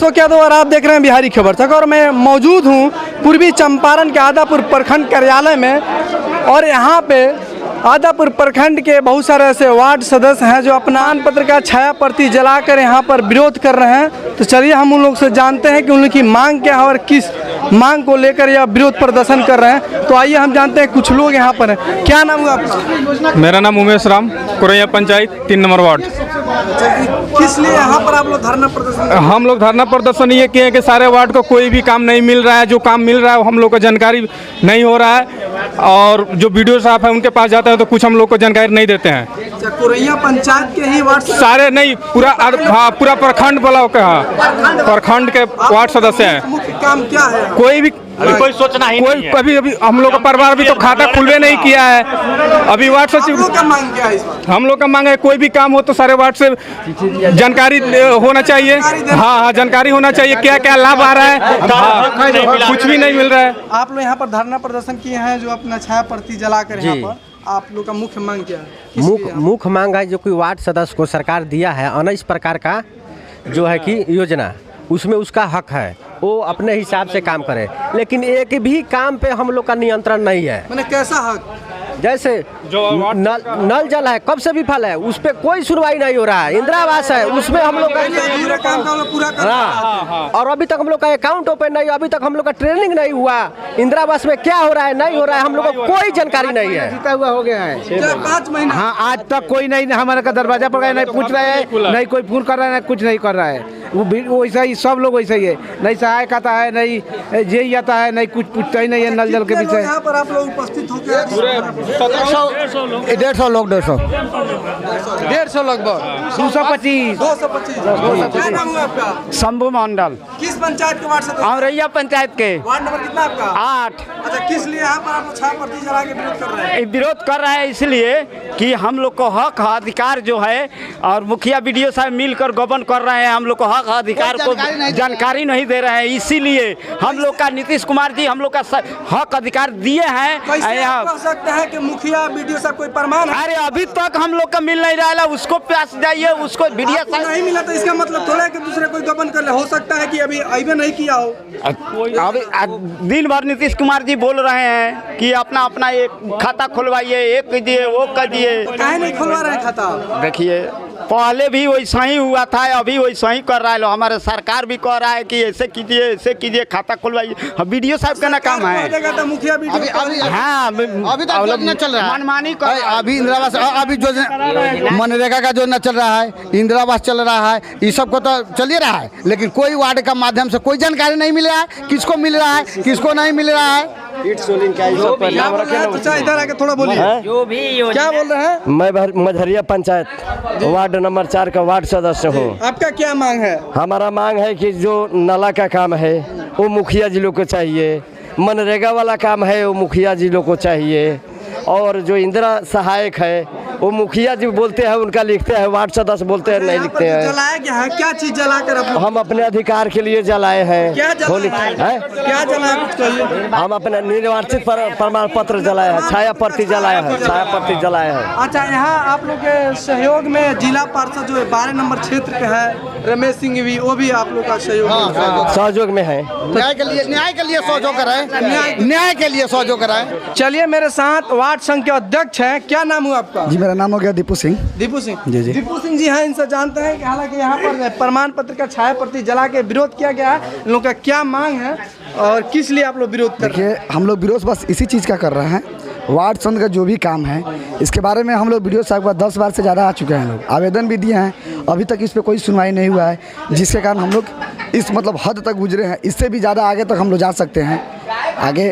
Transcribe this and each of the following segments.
क्या तो और आप देख रहे हैं बिहारी खबर तक और मैं मौजूद हूँ पूर्वी चंपारण के आदापुर प्रखंड कार्यालय में। और यहाँ पे आदापुर प्रखंड के बहुत सारे ऐसे वार्ड सदस्य हैं जो अपना मान पत्र का छाया प्रति जलाकर यहाँ पर विरोध कर रहे हैं। तो चलिए हम उन लोग से जानते हैं कि उन लोग की मांग क्या है और किस मांग को लेकर यह विरोध प्रदर्शन कर रहे हैं। तो आइए हम जानते हैं कुछ लोग यहाँ पर हैं। क्या नाम हुआ आपका? मेरा नाम उमेश राम, कुरैया पंचायत 3 नंबर वार्ड। किस लिए यहाँ पर आप लोग धरना प्रदर्शन? हम लोग धरना प्रदर्शन ये किए हैं कि सारे वार्ड को कोई भी काम नहीं मिल रहा है। जो काम मिल रहा है वो हम लोग को जानकारी नहीं हो रहा है और जो BDO साहब है उनके पास जाते हैं तो कुछ हम लोग को जानकारी नहीं देते हैं। कुरैया पंचायत के ही वार्ड सारे नहीं, पूरा पूरा प्रखंड ब्लॉक का प्रखंड के वार्ड सदस्य हैं। मुख्य काम क्या है? कोई भी कोई सोचना ही कोई नहीं है। अभी हम लोग का परिवार भी तो खाता खुलवे नहीं किया है। अभी वार्ड आप सचिव लोग का मांग क्या है इस बार? हम लोग का मांग है कोई भी काम हो तो सारे वार्ड से जानकारी होना चाहिए। हाँ, जानकारी होना चाहिए क्या क्या लाभ आ रहा है। कुछ भी नहीं मिल रहा है। आप लोग यहाँ पर धरना प्रदर्शन किए हैं जो अपना छाया प्रति जलाकर यहाँ पर, आप लोग का मुख्य मांग क्या है? मुख्य मांग है जो कोई वार्ड सदस्य को सरकार दिया है अन्य इस प्रकार का जो है कि योजना, उसमें उसका हक है वो अपने हिसाब से काम करे, लेकिन एक भी काम पे हम लोग का नियंत्रण नहीं है। मैंने कैसा हक? जैसे जो नल जल है कब से विफल है, उस पर कोई सुनवाई नहीं हो रहा है। इंदिरा आवास है उसमें हम लोग पूरा कर और अभी तक हम लोग का अकाउंट ओपन नहीं, अभी तक हम लोग का ट्रेनिंग नहीं हुआ। इंदिरा आवास में क्या हो रहा है नहीं हो रहा है हम लोग को कोई जानकारी नहीं है। जीता हुआ हो गया है 5 महीना। हाँ, आज तक कोई नहीं हमारे का दरवाजा पर गए, नहीं पूछ रहे हैं, नहीं कोई फोन कर रहा है, नहीं कुछ नहीं कर रहा है। वो वैसा ही सब लोग वैसा ही है, नहीं सहायक आता है, नहीं जे आता है, नहीं कुछ पूछता ही नहीं है नल जल के विषय। यहाँ पर आप लोग उपस्थित होकर 150 लोग 150 लगभग 225 क्या नाम है आपका? शंभू मंडल, किस पंचायत के वार्ड सदस्य? औरैया पंचायत के वार्ड नंबर कितना आपका? 8। अच्छा, किस लिए यहाँ पर आप लोग छाया प्रति जला के विरोध कर रहे हैं? विरोध कर रहे हैं इसलिए कि हम लोग को हक अधिकार जो है और मुखिया BDO साहब मिलकर गबन कर रहे हैं। हम लोग को हक अधिकार को जानकारी नहीं दे रहे हैं, इसीलिए हम लोग का नीतीश कुमार जी हम लोग का हक अधिकार दिए हैं। कैसे आप कह सकते हैं कि मुखिया BDO साहब कोई प्रमाण है? अरे अभी तक हम लोग का मिल नहीं रहा है, उसको प्यास जाइए, उसको BDO आपको नहीं मिला तो इसका मतलब थोड़ा है कि दूसरे कोई गबन कर ले। हो सकता है कि अभी अभी नहीं किया हो। अभी दिन भर नीतीश कुमार जी बोल रहे हैं कि अपना अपना एक खाता खुलवाइए, एक कीजिए वो कीजिए। काहे नहीं खुलवा रहे खाता? देखिए पहले भी वैसा ही हुआ था, अभी वैसा ही कर रहा है। हमारे सरकार भी कह रहा है कि ऐसे कीजिए खाता खुलवाइए। BDO साहब का ना काम है। मुखिया BDO हाँ अभी तक योजना चल रहा है, मनमानी कर अभी इंदिरा आवास, अभी जो मनरेगा का योजना चल रहा है, इंदिरा आवास चल रहा है, ये सब को तो चल ही रहा है, लेकिन कोई वार्ड का माध्यम से कोई जानकारी नहीं मिल रहा है, किसको मिल रहा है किसको नहीं मिल रहा है। इधर आके थोड़ा बोलिए। जो भी क्या बोल रहे हैं? मैं मझरिया पंचायत वार्ड नंबर 4 का वार्ड सदस्य हूँ। आपका क्या मांग है? हमारा मांग है कि जो नाला का काम है वो मुखिया जी लोग को चाहिए, मनरेगा वाला काम है वो मुखिया जी लोग को चाहिए, और जो इंदिरा सहायक है वो मुखिया जी बोलते हैं उनका लिखते हैं, वार्ड सदस्य बोलते हैं नहीं लिखते हैं। जलाया क्या है? क्या चीज जलाकर हम अपने अधिकार के लिए जलाए हैं। क्या जलाया? क्या जलाया कुछ कहिए। हम अपने निर्वाचित प्रमाण पत्र जलाए हैं, छाया प्रति जलाए हैं, छाया प्रति जलाए हैं। अच्छा, यहाँ आप लोग के सहयोग में जिला पार्षद जो 12 नंबर क्षेत्र के है रमेश सिंह भी, वो भी आप लोग का सहयोग में है। न्याय के लिए सहयोग कराए, न्याय के लिए सहयोग कराए। चलिए मेरे साथ वार्ड संघ के अध्यक्ष हैं। क्या नाम हुआ आपका? जी, मेरा नाम हो गया दीपू सिंह। दीपू सिंह जी जी। दीपू सिंह जी हैं, इनसे जानते हैं कि हालांकि यहाँ पर प्रमाण पत्र का छाया प्रति जला के विरोध किया गया है। इन लोग का क्या मांग है और किस लिए आप लोग विरोध कर रहे हैं? देखिए, हम लोग विरोध बस इसी चीज़ का कर रहे हैं। वार्ड संघ का जो भी काम है इसके बारे में हम लोग BDO साहब का 10 बार से ज़्यादा आ चुके हैं, लोग आवेदन भी दिए हैं, अभी तक इस पर कोई सुनवाई नहीं हुआ है, जिसके कारण हम लोग इस मतलब हद तक गुजरे हैं। इससे भी ज़्यादा आगे तक हम लोग जा सकते हैं आगे।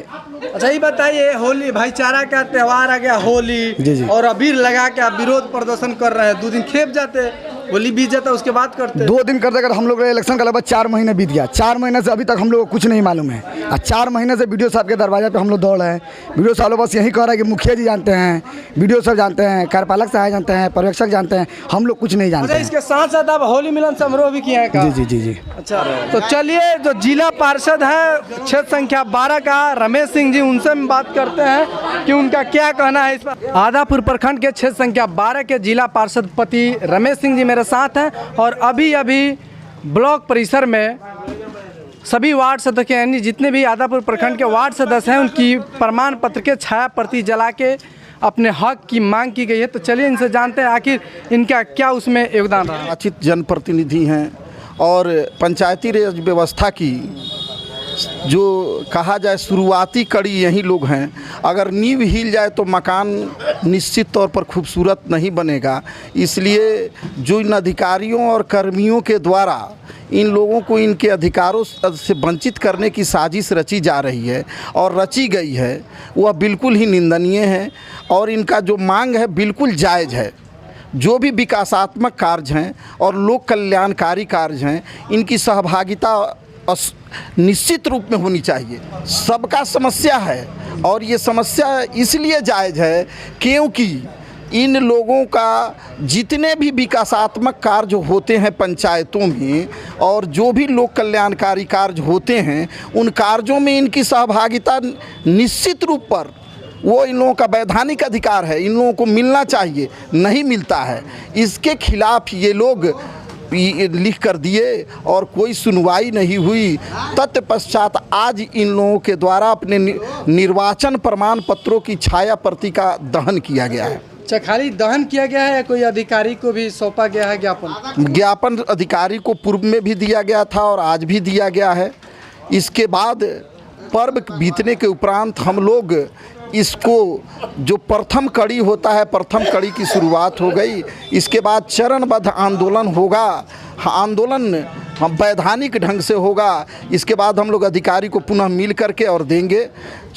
अच्छा, ये बताइए, होली भाईचारा का त्यौहार आ गया होली, जी जी। और अबीर लगा के आप विरोध प्रदर्शन कर रहे हैं, 2 दिन खेप जाते होली बीत जाता है उसके बाद करते हैं। 2 दिन करते करते हम लोग इलेक्शन का लगभग 4 महीने बीत गया। 4 महीने से अभी तक हम लोग को कुछ नहीं मालूम है। और 4 महीने से बीडीओ साहब के दरवाजे पे हम लोग दौड़ रहे हैं। बीडीओ साहब बस यही कह रहा है कि मुखिया जी जानते हैं, बीडीओ साहब जानते हैं, कार्यपालक सहायक जानते हैं, पर्यवेक्षक जानते हैं, हम लोग कुछ नहीं जानते अच्छा, हैं। इसके साथ साथ आप होली मिलन समारोह भी किए हैं का? जी। अच्छा, तो चलिए जो जिला पार्षद है क्षेत्र संख्या 12 का रमेश सिंह जी, उनसे हम बात करते हैं कि उनका क्या कहना है इस पर। आदापुर प्रखंड के क्षेत्र संख्या 12 के जिला पार्षद पति रमेश सिंह जी मेरे साथ हैं और अभी ब्लॉक परिसर में सभी वार्ड सदस्य यानी जितने भी आदापुर प्रखंड के वार्ड सदस्य हैं उनकी प्रमाण पत्र के छाया प्रति जला के अपने हक की मांग की गई है। तो चलिए इनसे जानते हैं आखिर इनका क्या उसमें योगदान रहा। निर्वाचित जनप्रतिनिधि हैं और पंचायती राज व्यवस्था की जो कहा जाए शुरुआती कड़ी यही लोग हैं। अगर नींव हिल जाए तो मकान निश्चित तौर पर खूबसूरत नहीं बनेगा। इसलिए जो इन अधिकारियों और कर्मियों के द्वारा इन लोगों को इनके अधिकारों से वंचित करने की साजिश रची जा रही है और रची गई है, वह बिल्कुल ही निंदनीय है और इनका जो मांग है बिल्कुल जायज़ है। जो भी विकासात्मक कार्य हैं और लोक कल्याणकारी कार्य हैं, इनकी सहभागिता निश्चित रूप में होनी चाहिए। सबका समस्या है और ये समस्या इसलिए जायज़ है क्योंकि इन लोगों का जितने भी विकासात्मक कार्य होते हैं पंचायतों में और जो भी लोक कल्याणकारी कार्य होते हैं, उन कार्यों में इनकी सहभागिता निश्चित रूप पर वो इन लोगों का वैधानिक अधिकार है, इन लोगों को मिलना चाहिए, नहीं मिलता है। इसके खिलाफ ये लोग लिख कर दिए और कोई सुनवाई नहीं हुई। तत्पश्चात आज इन लोगों के द्वारा अपने निर्वाचन प्रमाण पत्रों की छाया प्रति का दहन किया गया है। अच्छा, खाली दहन किया गया है या कोई अधिकारी को भी सौंपा गया है ज्ञापन? ज्ञापन अधिकारी को पूर्व में भी दिया गया था और आज भी दिया गया है। इसके बाद पर्व बीतने के उपरांत हम लोग इसको जो प्रथम कड़ी होता है, प्रथम कड़ी की शुरुआत हो गई। इसके बाद चरणबद्ध आंदोलन होगा। आंदोलन वैधानिक ढंग से होगा। इसके बाद हम लोग अधिकारी को पुनः मिल करके और देंगे।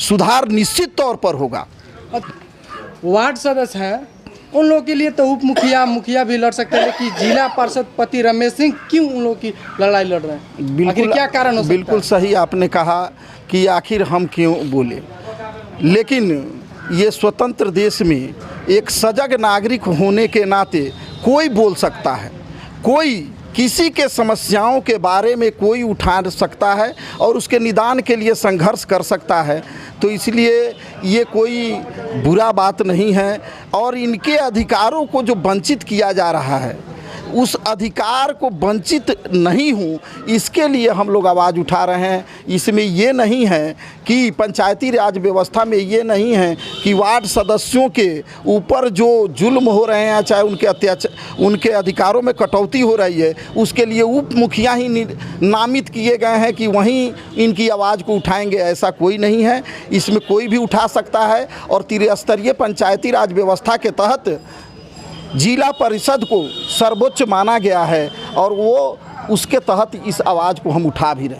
सुधार निश्चित तौर पर होगा। वार्ड सदस्य हैं, उन लोगों के लिए तो उप मुखिया भी लड़ सकते हैं, लेकिन जिला पार्षद पति रमेश सिंह क्यों उन लोगों की लड़ाई लड़ रहे हैं? बिल्कुल, क्या कारण हो सकता है? बिल्कुल सही आपने कहा कि आखिर हम क्यों बोले, लेकिन ये स्वतंत्र देश में एक सजग नागरिक होने के नाते कोई बोल सकता है, कोई किसी के समस्याओं के बारे में कोई उठा सकता है और उसके निदान के लिए संघर्ष कर सकता है। तो इसलिए ये कोई बुरा बात नहीं है और इनके अधिकारों को जो वंचित किया जा रहा है, उस अधिकार को वंचित नहीं हूँ, इसके लिए हम लोग आवाज़ उठा रहे हैं। इसमें ये नहीं है कि पंचायती राज व्यवस्था में ये नहीं है कि वार्ड सदस्यों के ऊपर जो जुल्म हो रहे हैं, चाहे उनके अधिकारों में कटौती हो रही है, उसके लिए उप मुखिया ही नामित किए गए हैं कि वहीं इनकी आवाज़ को उठाएंगे। ऐसा कोई नहीं है, इसमें कोई भी उठा सकता है। और त्रिस्तरीय पंचायती राज व्यवस्था के तहत जिला परिषद को सर्वोच्च माना गया है और वो उसके तहत इस आवाज़ को हम उठा भी रहे हैं।